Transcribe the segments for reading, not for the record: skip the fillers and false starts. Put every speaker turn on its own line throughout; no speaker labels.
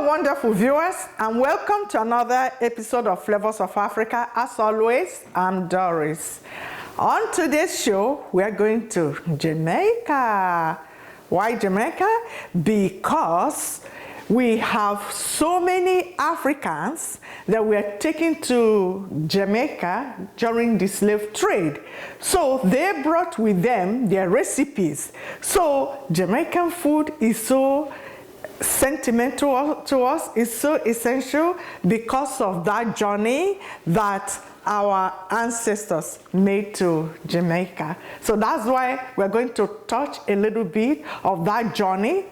Hello, wonderful viewers, and welcome to another episode of Flavors of Africa. As always, I'm Doris. On today's show, we are going to Jamaica. Why Jamaica? Because we have so many Africans that were taken to Jamaica during the slave trade. So they brought with them their recipes. So Jamaican food is so sentimental to us, is so essential because of that journey that our ancestors made to Jamaica. So that's why we're going to touch a little bit of that journey,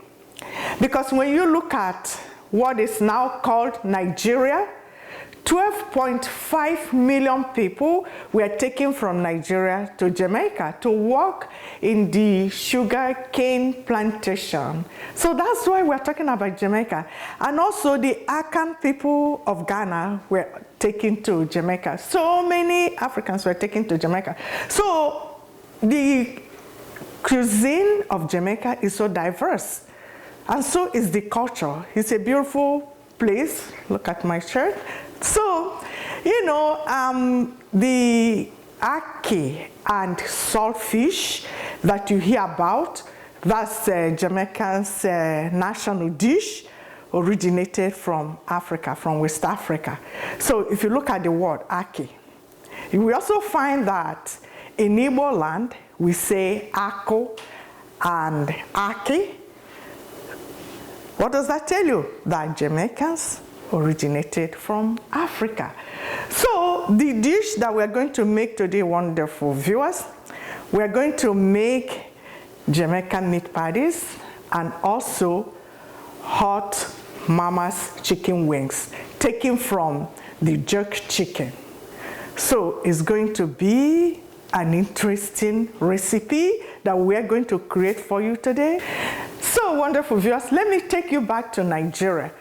because when you look at what is now called Nigeria, 12.5 million people were taken from Nigeria to Jamaica to work in the sugar cane plantation. So that's why we're talking about Jamaica. And also the Akan people of Ghana were taken to Jamaica. So many Africans were taken to Jamaica. So the cuisine of Jamaica is so diverse. And so is the culture. It's a beautiful place. Look at my shirt. So, you know, the ackee and saltfish that you hear about, that's Jamaica's national dish, originated from Africa, from West Africa. So if you look at the word ackee, we also find that in Igbo land, we say ako and ackee. What does that tell you? That Jamaicans originated from Africa. So the dish that we're going to make today, wonderful viewers, we're going to make Jamaican meat patties and also hot mama's chicken wings taken from the jerk chicken. So it's going to be an interesting recipe that we're going to create for you today. So wonderful viewers, let me take you back to Nigeria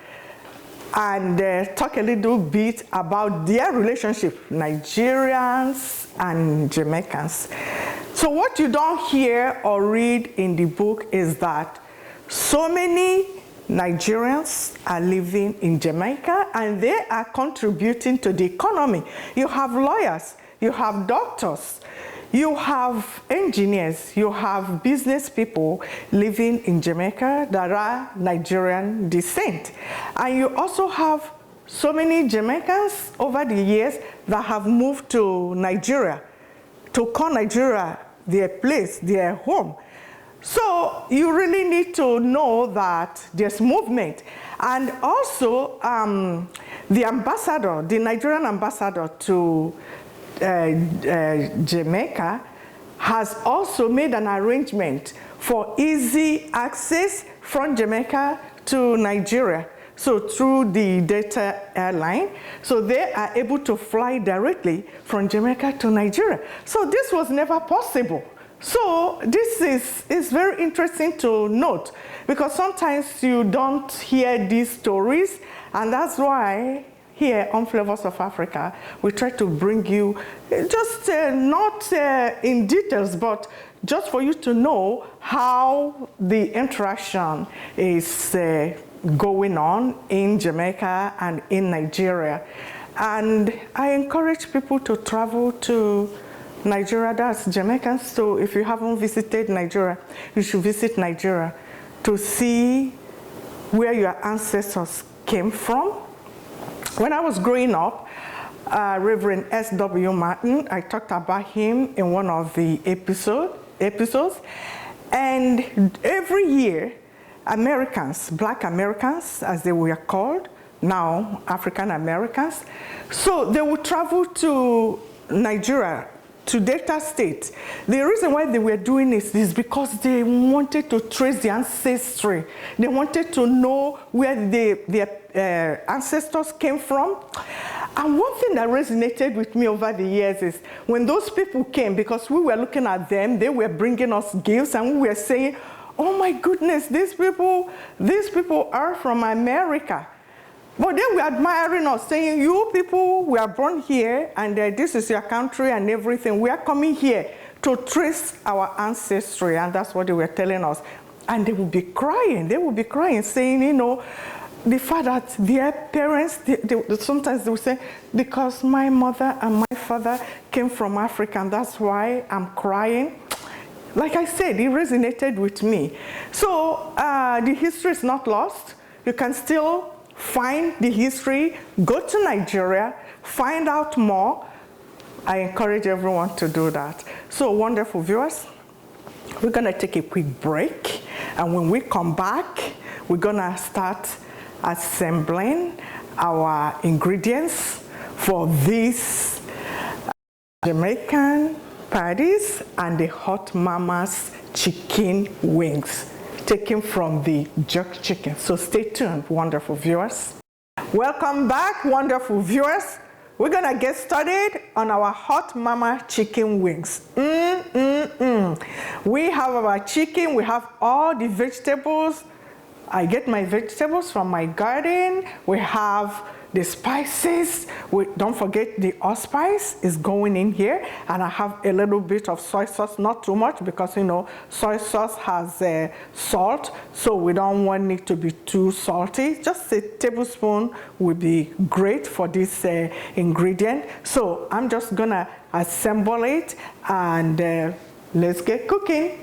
and talk a little bit about their relationship, Nigerians and Jamaicans. So what you don't hear or read in the book is that so many Nigerians are living in Jamaica and they are contributing to the economy. You have lawyers, you have doctors, you have engineers, you have business people living in Jamaica that are Nigerian descent. And you also have so many Jamaicans over the years that have moved to Nigeria, to call Nigeria their place, their home. So you really need to know that there's movement. And also the ambassador, the Nigerian ambassador to Jamaica has also made an arrangement for easy access from Jamaica to Nigeria. So through the Delta airline, so they are able to fly directly from Jamaica to Nigeria. So this was never possible. So this is very interesting to note, because sometimes you don't hear these stories, and that's why here on Flavors of Africa, we try to bring you just not in details, but just for you to know how the interaction is going on in Jamaica and in Nigeria. And I encourage people to travel to Nigeria, that's Jamaicans. So if you haven't visited Nigeria, you should visit Nigeria to see where your ancestors came from. When I was growing up, Reverend S.W. Martin, I talked about him in one of the episodes. And every year, Americans, Black Americans, as they were called, now African Americans, so they would travel to Nigeria, to Delta State. The reason why they were doing this is because they wanted to trace the ancestry. They wanted to know where their ancestors came from. And one thing that resonated with me over the years is when those people came, because we were looking at them, they were bringing us gifts, and we were saying, oh my goodness, these people are from America. But they were admiring us, saying, you people were born here, and this is your country and everything. We are coming here to trace our ancestry, and that's what they were telling us. And they would be crying, saying, you know, the fact that their parents, sometimes they will say, because my mother and my father came from Africa, and that's why I'm crying. Like I said, it resonated with me. So the history is not lost. You can still find the history, go to Nigeria, find out more. I encourage everyone to do that. So wonderful viewers, we're gonna take a quick break. And when we come back, we're gonna start assembling our ingredients for this Jamaican patties and the Hot Mama's chicken wings, taken from the jerk chicken. So stay tuned, wonderful viewers. Welcome back, wonderful viewers. We're gonna get started on our Hot Mama chicken wings. We have our chicken, we have all the vegetables. I get my vegetables from my garden. We have the spices. Don't forget the allspice is going in here. And I have a little bit of soy sauce, not too much, because you know soy sauce has salt, so we don't want it to be too salty. Just a tablespoon would be great for this ingredient. So I'm just gonna assemble it, and let's get cooking.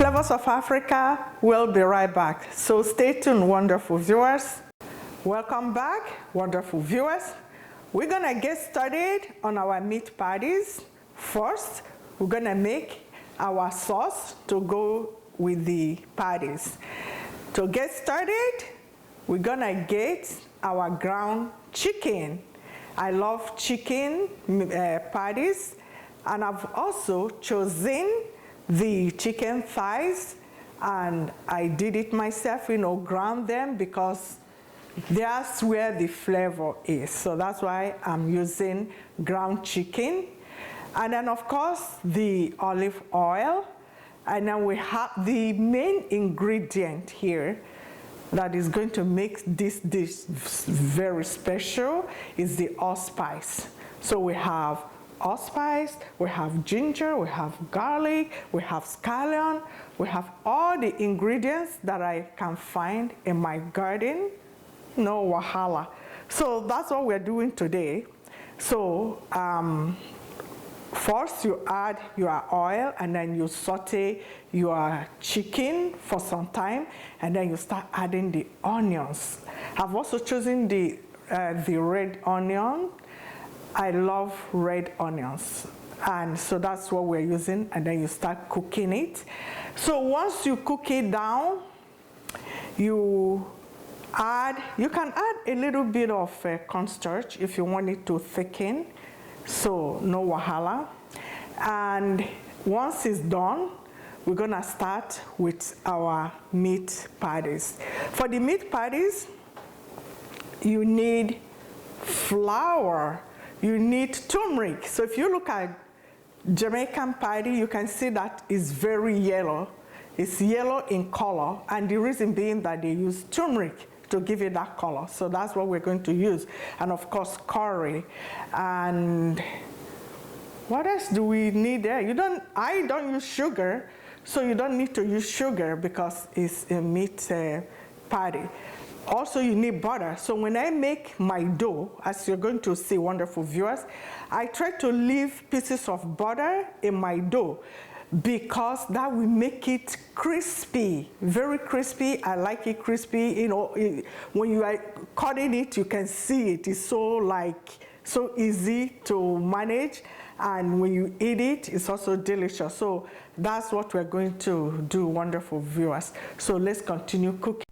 Flavors of Africa, we'll be right back. So stay tuned, wonderful viewers. Welcome back, wonderful viewers. We're gonna get started on our meat patties. First, we're gonna make our sauce to go with the patties. To get started, we're gonna get our ground chicken. I love chicken patties, and I've also chosen the chicken thighs, and I did it myself, you know, ground them, because That's where the flavor is. So that's why I'm using ground chicken. And then of course the olive oil. And then we have the main ingredient here that is going to make this dish very special is the allspice. So we have allspice, we have ginger, we have garlic, we have scallion, we have all the ingredients that I can find in my garden. No wahala. So that's what we're doing today. So first you add your oil and then you saute your chicken for some time and then you start adding the onions. I've also chosen the red onion. I love red onions, and so that's what we're using, and then you start cooking it. So once you cook it down, you can add a little bit of cornstarch if you want it to thicken, so no wahala. And once it's done, we're gonna start with our meat patties. For the meat patties, you need flour, you need turmeric. So if you look at Jamaican patty, you can see that it's very yellow. It's yellow in color, and the reason being that they use turmeric to give it that color. So that's what we're going to use. And of course, curry. And what else do we need there? I don't use sugar, so you don't need to use sugar because it's a meat patty. Also, you need butter. So when I make my dough, as you're going to see, wonderful viewers, I try to leave pieces of butter in my dough because that will make it crispy, very crispy. I like it crispy. You know, when you are cutting it, you can see it. It's so easy to manage, and when you eat it, it's also delicious. So that's what we're going to do, wonderful viewers. So let's continue cooking.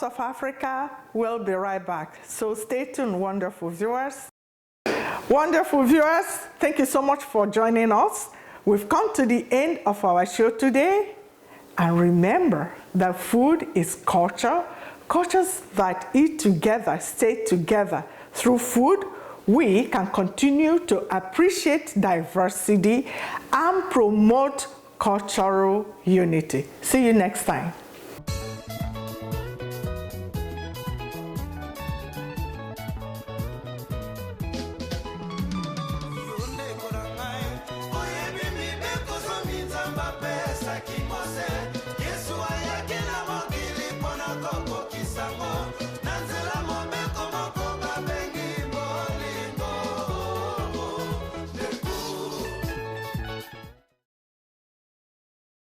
Flavors of Africa. We'll be right back. So stay tuned, wonderful viewers. Wonderful viewers, thank you so much for joining us. We've come to the end of our show today. And remember that food is culture. Cultures that eat together, stay together. Through food, we can continue to appreciate diversity and promote cultural unity. See you next time.